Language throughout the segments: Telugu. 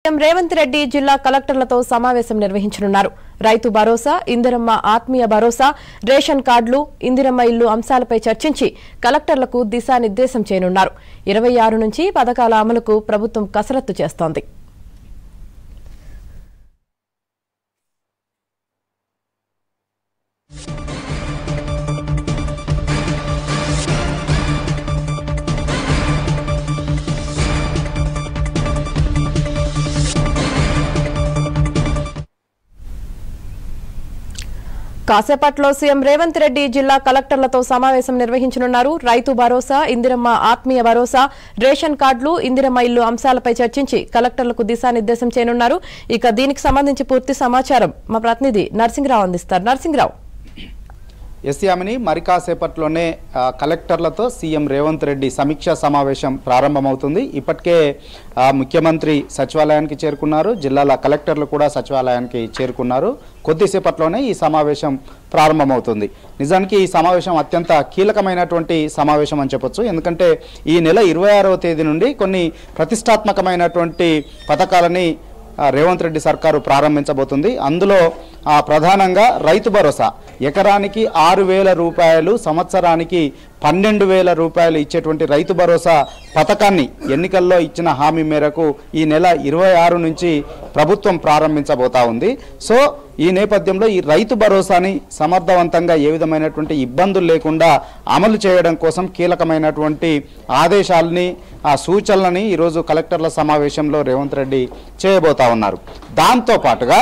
సీఎం రేవంత్ రెడ్డి జిల్లా కలెక్టర్లతో సమావేశం నిర్వహించనున్నారు. రైతు భరోసా, ఇందిరమ్మ ఆత్మీయ భరోసా, రేషన్ కార్డులు, ఇందిరమ్మ ఇల్లు అంశాలపై చర్చించి కలెక్టర్లకు దిశానిర్దేశం చేయనున్నారు. 26 నుంచి పథకాల అమలుకు ప్రభుత్వం కసరత్తు చేస్తోంది. కాసేపట్లో సీఎం రేవంత్ రెడ్డి జిల్లా కలెక్టర్లతో సమావేశం నిర్వహించనున్నారు. రైతు భరోసా, ఇందిరమ్మ ఆత్మీయ భరోసా, రేషన్ కార్డులు, ఇందిరమ్మ ఇల్లు అంశాలపై చర్చించి కలెక్టర్లకు దిశానిర్దేశం చేయనున్నారు. ఇక దీనికి సంబంధించి పూర్తి సమాచారం మా ప్రతినిధి నరసింగరావు అందిస్తారు. నరసింగరావు. యామిని, మరి కాసేపట్లోనే కలెక్టర్లతో సీఎం రేవంత్ రెడ్డి సమీక్షా సమావేశం ప్రారంభమవుతుంది. ఇప్పటికే ముఖ్యమంత్రి సచివాలయానికి చేరుకున్నారు, జిల్లాల కలెక్టర్లు కూడా సచివాలయానికి చేరుకున్నారు. కొద్దిసేపట్లోనే ఈ సమావేశం ప్రారంభమవుతుంది. నిజానికి ఈ సమావేశం అత్యంత కీలకమైనటువంటి సమావేశం అని చెప్పొచ్చు. ఎందుకంటే ఈ నెల 26వ తేదీ నుండి కొన్ని ప్రతిష్టాత్మకమైనటువంటి పథకాలని రేవంత్ రెడ్డి సర్కారు ప్రారంభించబోతుంది. అందులో ప్రధానంగా రైతు భరోసా ఎకరానికి 6,000 రూపాయలు, సంవత్సరానికి 12,000 రూపాయలు ఇచ్చేటువంటి రైతు భరోసా పథకాన్ని ఎన్నికల్లో ఇచ్చిన హామీ మేరకు ఈ నెల 26 నుంచి ప్రభుత్వం ప్రారంభించబోతా ఉంది. సో ఈ నేపథ్యంలో ఈ రైతు భరోసాని సమర్థవంతంగా ఏ విధమైనటువంటి ఇబ్బందులు లేకుండా అమలు చేయడం కోసం కీలకమైనటువంటి ఆదేశాలని, సూచనలని ఈరోజు కలెక్టర్ల సమావేశంలో రేవంత్ రెడ్డి చేయబోతా ఉన్నారు. దాంతో పాటుగా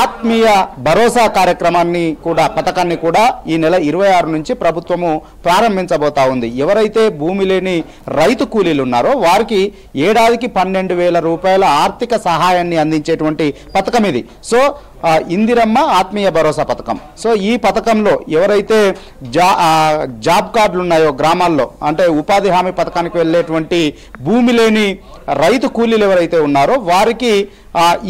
ఆత్మీయ భరోసా కార్యక్రమాన్ని కూడా, పథకాన్ని కూడా ఈ నెల 26 నుంచి ప్రభుత్వము ప్రారంభించబోతా ఉంది. ఎవరైతే భూమి లేని రైతు కూలీలు ఉన్నారో వారికి ఏడాదికి 12,000 రూపాయల ఆర్థిక సహాయాన్ని అందించేటువంటి పథకం ఇది. సో ఇందిరమ్మ ఆత్మీయ భరోసా పథకం. సో ఈ పథకంలో ఎవరైతే జాబ్ కార్డులు ఉన్నాయో గ్రామాల్లో, అంటే ఉపాధి హామీ పథకానికి వెళ్ళేటువంటి భూమి లేని రైతు కూలీలు ఎవరైతే ఉన్నారో వారికి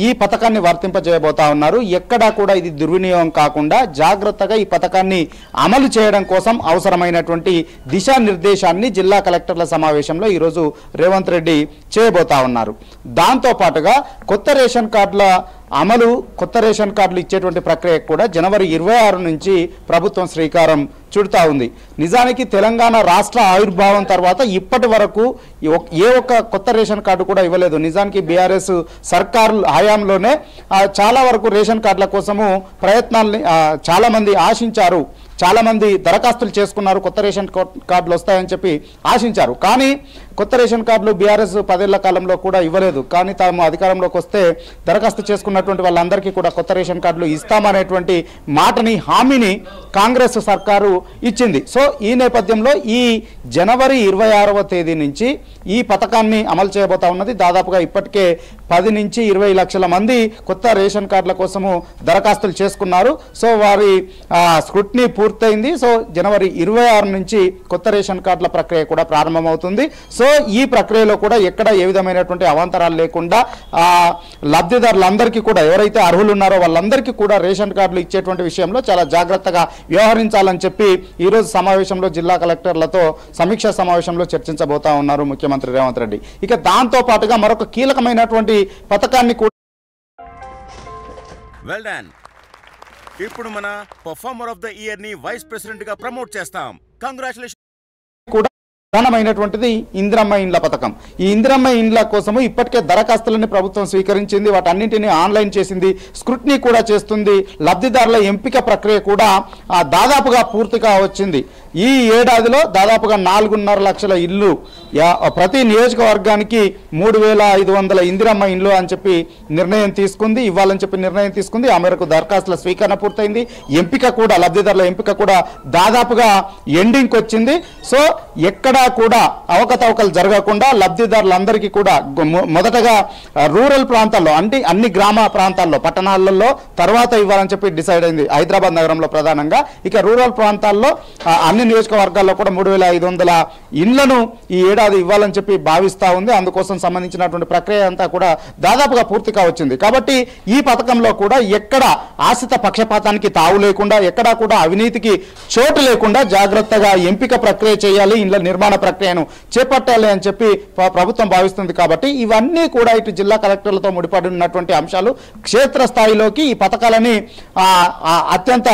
ఈ పథకాన్ని వర్తింపజేయబోతా ఉన్నారు. ఎక్కడా కూడా ఇది దుర్వినియోగం కాకుండా జాగ్రత్తగా ఈ పథకాన్ని అమలు చేయడం కోసం అవసరమైనటువంటి దిశానిర్దేశాన్ని జిల్లా కలెక్టర్ల సమావేశంలో ఈరోజు రేవంత్ రెడ్డి చేయబోతా ఉన్నారు. దాంతో పాటుగా కొత్త రేషన్ కార్డుల అమలు, కొత్త రేషన్ కార్డులు ఇచ్చేటువంటి ప్రక్రియ కూడా జనవరి 26 నుంచి ప్రభుత్వం శ్రీకారం చుడుతా ఉంది. నిజానికి తెలంగాణ రాష్ట్ర ఆవిర్భావం తర్వాత ఇప్పటి వరకు ఏ ఒక్క కొత్త రేషన్ కార్డు కూడా ఇవ్వలేదు. నిజానికి బీఆర్ఎస్ సర్కారు హయాంలోనే చాలా వరకు రేషన్ కార్డుల కోసము ప్రయత్నాల్ని చాలామంది ఆశించారు, చాలామంది దరఖాస్తులు చేసుకున్నారు, కొత్త రేషన్ కార్డులు వస్తాయని చెప్పి ఆశించారు. కానీ కొత్త రేషన్ కార్డులు బీఆర్ఎస్ 10 ఏళ్ల కాలంలో కూడా ఇవ్వలేదు. కానీ తాము అధికారంలోకి వస్తే దరఖాస్తు చేసుకున్నటువంటి వాళ్ళందరికీ కూడా కొత్త రేషన్ కార్డులు ఇస్తామనేటువంటి మాటని, హామీని కాంగ్రెస్ సర్కారు ఇచ్చింది. సో ఈ నేపథ్యంలో ఈ జనవరి 26వ తేదీ నుంచి ఈ పథకాన్ని అమలు చేయబోతా ఉన్నది. దాదాపుగా ఇప్పటికే 10 నుంచి 20 లక్షల మంది కొత్త రేషన్ కార్డుల కోసము దరఖాస్తులు చేసుకున్నారు. సో వారి స్క్రూటినీ పూర్తయింది. సో జనవరి 26 నుంచి కొత్త రేషన్ కార్డుల ప్రక్రియ కూడా ప్రారంభమవుతుంది. సో ఈ ప్రక్రియలో కూడా ఎక్కడ ఏ విధమైనటువంటి అవాంతరాలు లేకుండా లబ్ధిదారులందరికీ కూడా, ఎవరైతే అర్హులు ఉన్నారో వాళ్ళందరికీ కూడా రేషన్ కార్డులు ఇచ్చేటువంటి విషయంలో చాలా జాగ్రత్తగా వ్యవహరించాలని చెప్పి ఈరోజు సమావేశంలో జిల్లా కలెక్టర్లతో సమీక్షా సమావేశంలో చర్చించబోతా ఉన్నారు ముఖ్యమంత్రి రేవంత్ రెడ్డి. ఇక దాంతో పాటుగా మరొక కీలకమైనటువంటి పథకాన్ని కూడా ఇప్పుడు మన పర్ఫార్మర్ ఆఫ్ ద ఇయర్ ని వైస్ ప్రెసిడెంట్ గా ప్రమోట్ చేస్తాం. కంగ్రాచులేషన్. ప్రధానమైనటువంటిది ఇందిరమ్మ ఇండ్ల పథకం. ఈ ఇందిరమ్మ ఇండ్ల కోసము ఇప్పటికే దరఖాస్తులని ప్రభుత్వం స్వీకరించింది, వాటన్నింటినీ ఆన్లైన్ చేసింది, స్క్రూటినీ కూడా చేస్తుంది. లబ్ధిదారుల ఎంపిక ప్రక్రియ కూడా దాదాపుగా పూర్తిగా వచ్చింది. ఈ ఏడాదిలో దాదాపుగా 4.5 లక్షల ఇల్లు, ప్రతి నియోజకవర్గానికి 3,500 ఇందిరమ్మ ఇండ్లు అని చెప్పి నిర్ణయం తీసుకుంది, ఇవ్వాలని చెప్పి నిర్ణయం తీసుకుంది. ఆ మేరకు దరఖాస్తుల స్వీకరణ పూర్తయింది. ఎంపిక కూడా, లబ్ధిదారుల ఎంపిక కూడా దాదాపుగా ఎండింగ్కి వచ్చింది. సో ఎక్కడా కూడా అవకతవకలు జరగకుండా లబ్ధిదారులందరికీ కూడా మొదటగా రూరల్ ప్రాంతాల్లో, అంటే అన్ని గ్రామ ప్రాంతాల్లో, పట్టణాలలో తర్వాత ఇవ్వాలని చెప్పి డిసైడ్ అయింది హైదరాబాద్ నగరంలో ప్రధానంగా. ఇక రూరల్ ప్రాంతాల్లో అన్ని నియోజకవర్గాల్లో కూడా 3,500 ఇండ్లను ఈ ఏడాది ఇవ్వాలని చెప్పి భావిస్తూ ఉంది. అందుకోసం సంబంధించినటువంటి ప్రక్రియ అంతా కూడా దాదాపుగా పూర్తిగా వచ్చింది. కాబట్టి ఈ పథకంలో కూడా ఎక్కడ ఆశ్రిత పక్షపాతానికి తావు లేకుండా, ఎక్కడా కూడా అవినీతికి చోటు లేకుండా జాగ్రత్తగా ఎంపిక ప్రక్రియ చేయాలి, ఇండ్ల నిర్మాణం నిర్మాణ ప్రక్రియను చేపట్టాలి అని చెప్పి ప్రభుత్వం భావిస్తుంది కాబట్టి ఇవన్నీ కూడా ఇటు జిల్లా కలెక్టర్లతో ముడిపడి ఉన్నటువంటి అంశాలు క్షేత్రస్థాయిలోకి ఈ పథకాలని అత్యంత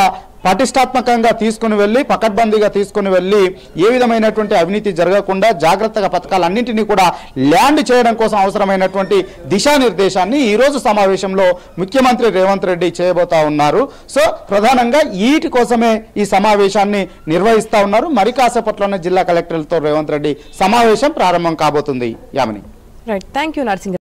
పటిష్టాత్మకంగా తీసుకుని వెళ్ళి పకడ్బందీగా తీసుకుని వెళ్ళి ఏ విధమైనటువంటి అవినీతి జరగకుండా జాగ్రత్తగా పథకాలన్నింటినీ కూడా ల్యాండ్ చేయడం కోసం అవసరమైనటువంటి దిశానిర్దేశాన్ని ఈరోజు సమావేశంలో ముఖ్యమంత్రి రేవంత్ రెడ్డి చేయబోతా ఉన్నారు. సో ప్రధానంగా వీటి కోసమే ఈ సమావేశాన్ని నిర్వహిస్తా ఉన్నారు. మరి కాసేపట్లోనే జిల్లా కలెక్టర్లతో రేవంత్ రెడ్డి సమావేశం ప్రారంభం కాబోతుంది. Yamini. Right, thank you Narasinga.